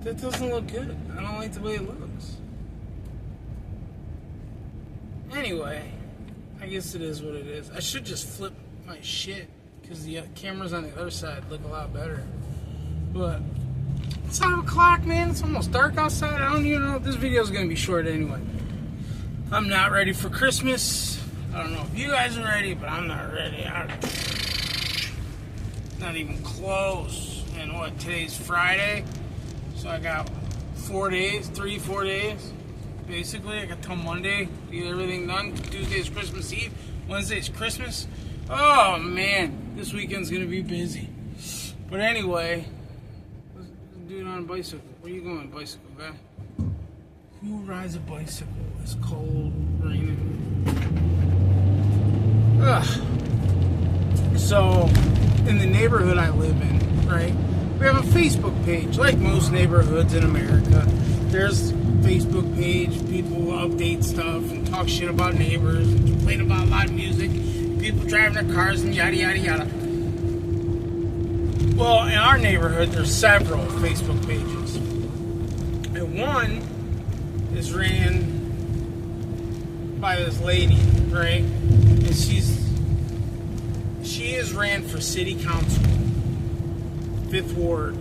That doesn't look good. I don't like the way it looks. Anyway, I guess it is what it is. I should just flip my shit because the cameras on the other side look a lot better. But it's 5 o'clock, man. It's almost dark outside. I don't even know if this video is going to be short anyway. I'm not ready for Christmas. I don't know if you guys are ready, but I'm not ready. Not even close. And what, today's Friday? So I got 4 days, 4 days. Basically, I got till Monday to get everything done. Tuesday's Christmas Eve. Wednesday's Christmas. Oh, man. This weekend's going to be busy. But anyway, let's do it on a bicycle. Where are you going, bicycle guy? Who rides a bicycle? It's cold, raining. Ugh. So, in the neighborhood I live in, right, we have a Facebook page, like most neighborhoods in America. There's a Facebook page, people update stuff and talk shit about neighbors, and complain about loud music, people driving their cars and yada yada yada. Well, in our neighborhood, there's several Facebook pages. And one is ran by this lady, right? And she has ran for city council, 5th Ward,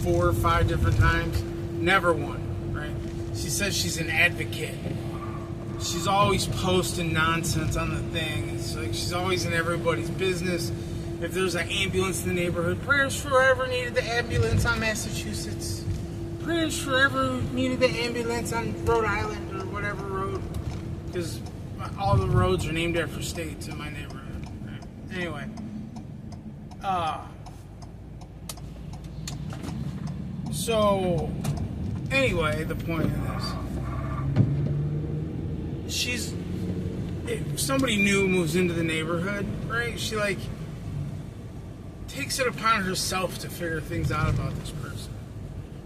4 or 5 different times, never won, right? She says she's an advocate. She's always posting nonsense on the thing. It's like she's always in everybody's business. If there's an ambulance in the neighborhood, prayers forever needed the ambulance on Massachusetts. Prayers forever needed the ambulance on Rhode Island or whatever road. Because all the roads are named after states in my neighborhood. Right? Anyway. So, anyway, the point of this. If somebody new moves into the neighborhood, right? She, takes it upon herself to figure things out about this person.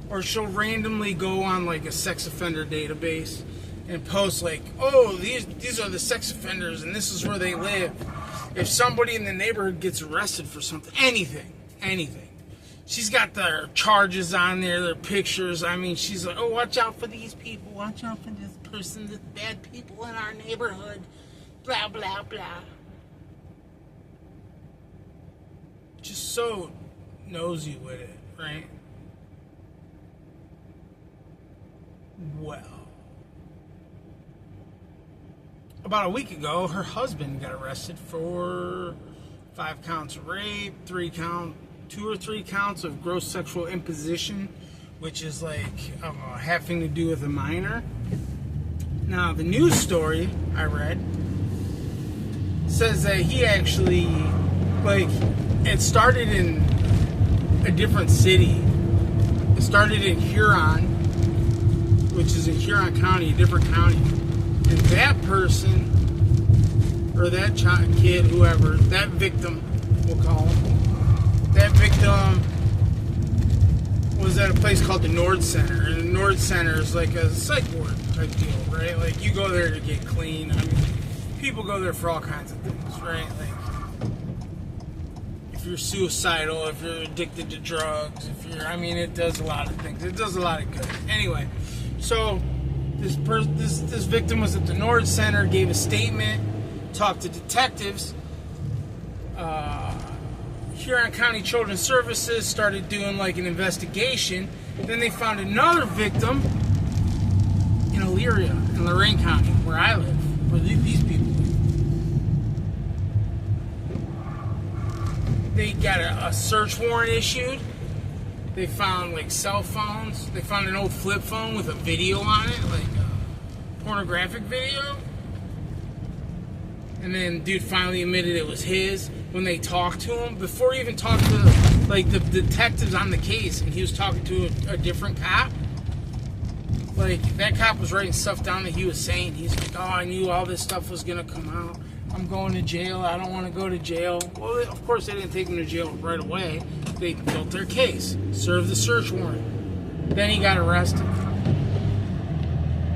Or she'll randomly go on, a sex offender database and post, oh, these are the sex offenders and this is where they live. If somebody in the neighborhood gets arrested for something, anything. She's got their charges on there, their pictures. I mean, she's like, oh, watch out for these people. Watch out for this person, this bad people in our neighborhood. Blah, blah, blah. Just so nosy with it, right? Well, about a week ago, her husband got arrested for 5 counts of rape, 2 or 3 counts of gross sexual imposition, which is having to do with a minor. Now, the news story I read says that he actually, it started in a different city. It started in Huron, which is in Huron County, a different county. And that person, or that kid, whoever, that victim, we'll call him, that victim was at a place called the Nord Center. And the Nord Center is like a psych ward type deal, right? You go there to get clean. I mean, people go there for all kinds of things, right? If you're suicidal, if you're addicted to drugs, it does a lot of things. It does a lot of good. Anyway, so this victim was at the Nord Center, gave a statement, talked to detectives. Huron County Children's Services started doing an investigation. Then they found another victim in Elyria, in Lorain County, where I live, where these people live. They got a search warrant issued. They found cell phones. They found an old flip phone with a video on it, a pornographic video. And then dude finally admitted it was his when they talked to him. Before he even talked to the detectives on the case, and he was talking to a different cop. That cop was writing stuff down that he was saying. He's like, oh, I knew all this stuff was gonna come out. I'm going to jail. I don't want to go to jail. Well, of course they didn't take him to jail right away. They built their case, served the search warrant. Then he got arrested.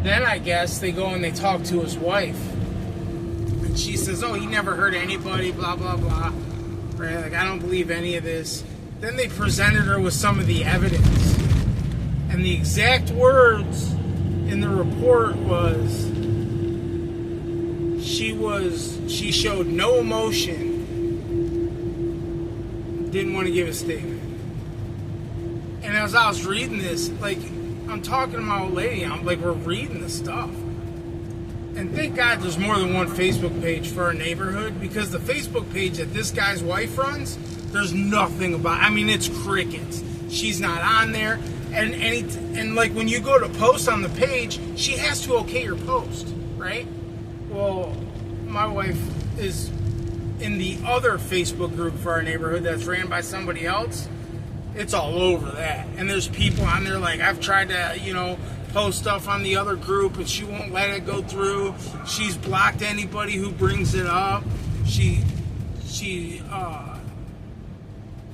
Then I guess they go and they talk to his wife. And she says, oh, he never hurt anybody, blah, blah, blah. Right? I don't believe any of this. Then they presented her with some of the evidence. And the exact words in the report was she showed no emotion, didn't want to give a statement. And as I was reading this, like, I'm talking to my old lady, I'm like, we're reading this stuff. And thank God there's more than one Facebook page for our neighborhood, because the Facebook page that this guy's wife runs, there's nothing about, I mean, it's crickets. She's not on there. And like when you go to post on the page, she has to okay your post, right? Well, my wife is in the other Facebook group for our neighborhood that's ran by somebody else. It's all over that. And there's people on there, like, I've tried to, post stuff on the other group, and she won't let it go through. She's blocked anybody who brings it up. She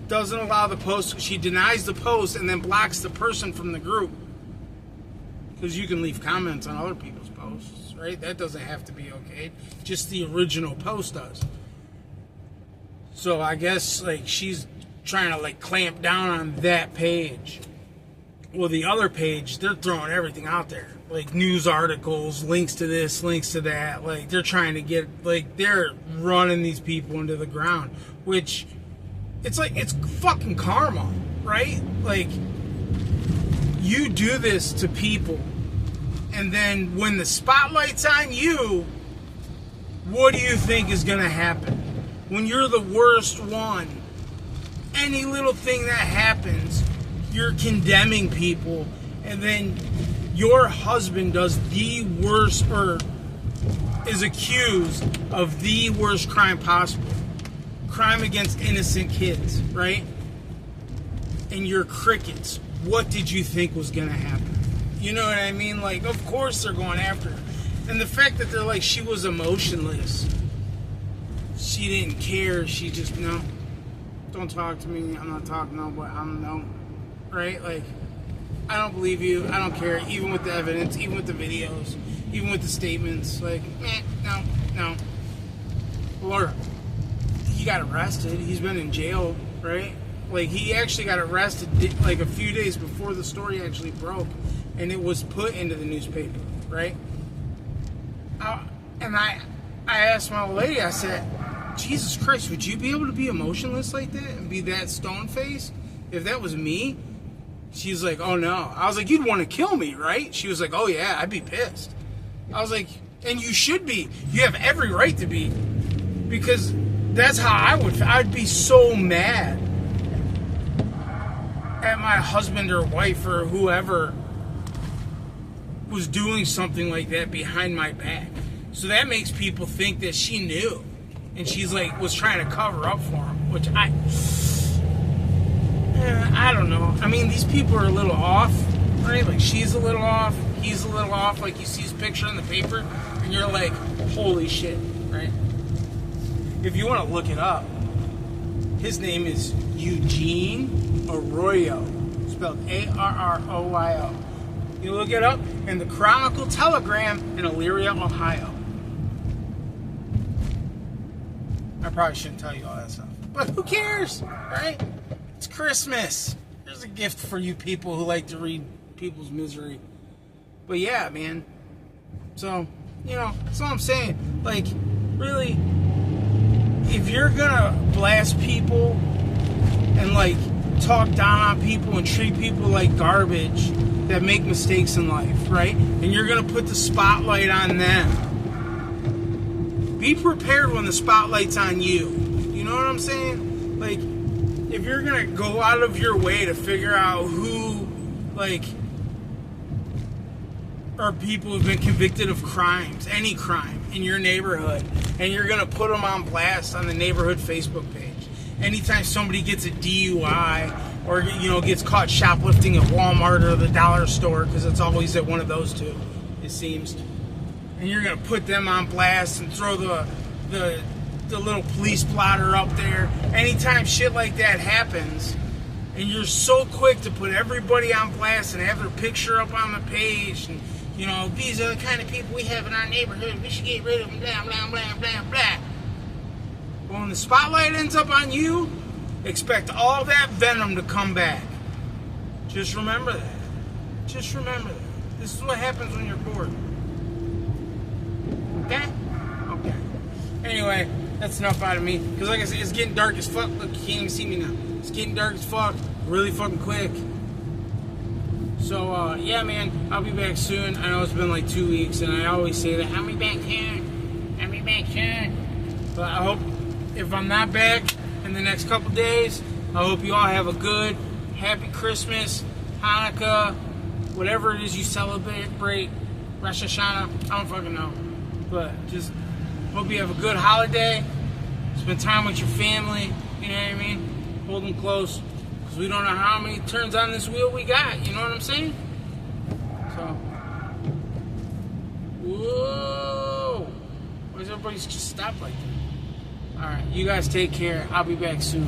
doesn't allow the post. She denies the post and then blocks the person from the group. Because you can leave comments on other people's posts, right? That doesn't have to be okay. Just the original post does. So I guess, like, she's trying to, like, clamp down on that page. Well, the other page, they're throwing everything out there. Like, news articles, links to this, links to that. Like, they're trying to get, like, they're running these people into the ground. Which, it's like, it's fucking karma, right? Like, you do this to people, and then when the spotlight's on you, what do you think is going to happen? When you're the worst one, any little thing that happens, you're condemning people, and then your husband does the worst, or is accused of the worst crime possible. Crime against innocent kids, right? And you're crickets. What did you think was going to happen? You know what I mean? Like, of course they're going after her. And the fact that they're like, she was emotionless. She didn't care. She just, no. Don't talk to me. I'm not talking to nobody. No. Right? Like, I don't believe you. I don't care. Even with the evidence, even with the videos, even with the statements. Like, no. Or, he got arrested. He's been in jail, right? Like, he actually got arrested, like, a few days before the story actually broke. And it was put into the newspaper, right? And I asked my old lady, I said, Jesus Christ, would you be able to be emotionless like that and be that stone-faced? If that was me? She's like, oh no. I was like, you'd want to kill me, right? She was like, oh yeah, I'd be pissed. I was like, and you should be. You have every right to be. Because that's how I would feel. I'd be so mad at my husband or wife or whoever was doing something like that behind my back. So that makes people think that she knew. And she's like, was trying to cover up for him. Which I don't know. I mean, these people are a little off, right? Like, she's a little off, he's a little off. Like, you see his picture in the paper, and you're like, holy shit, right? If you want to look it up, his name is Eugene Arroyo, spelled Arroyo. You look it up in the Chronicle Telegram in Elyria, Ohio. I probably shouldn't tell you all that stuff, but who cares, right? It's Christmas. There's a gift for you people who like to read people's misery. But yeah, man. So, that's all I'm saying. Like, really, if you're gonna blast people and, like, talk down on people and treat people like garbage that make mistakes in life, right? And you're gonna put the spotlight on them. Be prepared when the spotlight's on you. You know what I'm saying? Like, if you're gonna go out of your way to figure out who, like, are people who've been convicted of crimes, any crime in your neighborhood, and you're gonna put them on blast on the neighborhood Facebook page. Anytime somebody gets a DUI or, gets caught shoplifting at Walmart or the dollar store, because it's always at one of those two, it seems. And you're gonna put them on blast and throw the little police blotter up there. Anytime shit like that happens, and you're so quick to put everybody on blast and have their picture up on the page, and these are the kind of people we have in our neighborhood, we should get rid of them, blah blah blah blah blah. Well, when the spotlight ends up on you, expect all that venom to come back. Just remember that. Just remember that. This is what happens when you're bored. Okay? Okay. Anyway, that's enough out of me. Because like I said, it's getting dark as fuck. Look, you can't even see me now. It's getting dark as fuck. Really fucking quick. So, yeah, man. I'll be back soon. I know it's been like 2 weeks, and I always say that. I'll be back soon. I'll be back soon. But I hope if I'm not back in the next couple days, I hope you all have a good, happy Christmas, Hanukkah, whatever it is you celebrate, Rosh Hashanah, I don't fucking know. But just hope you have a good holiday. Spend time with your family, you know what I mean? Hold them close. Because we don't know how many turns on this wheel we got, you know what I'm saying? So, whoa! Why does everybody just stop like that? Alright, you guys take care. I'll be back soon.